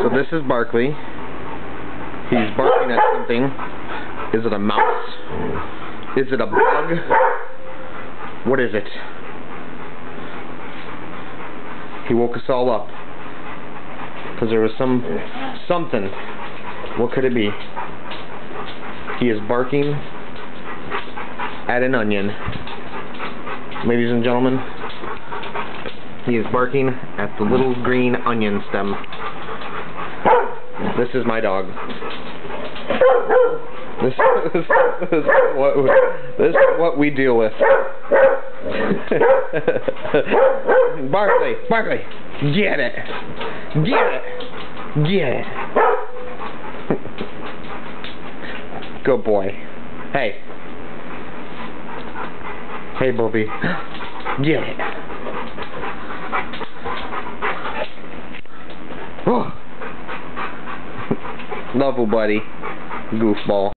So this is Barkley. He's barking at something. Is it a mouse? Is it a bug? What is it? He woke us all up. Because there was something. What could it be? He is barking at an onion. Ladies and gentlemen, he is barking at the little green onion stem. This is my dog. This is what we deal with. Barkley, get it, get it, get it. Good boy. Hey, hey, Bobby, get it. Oh. Love you, buddy. Goofball.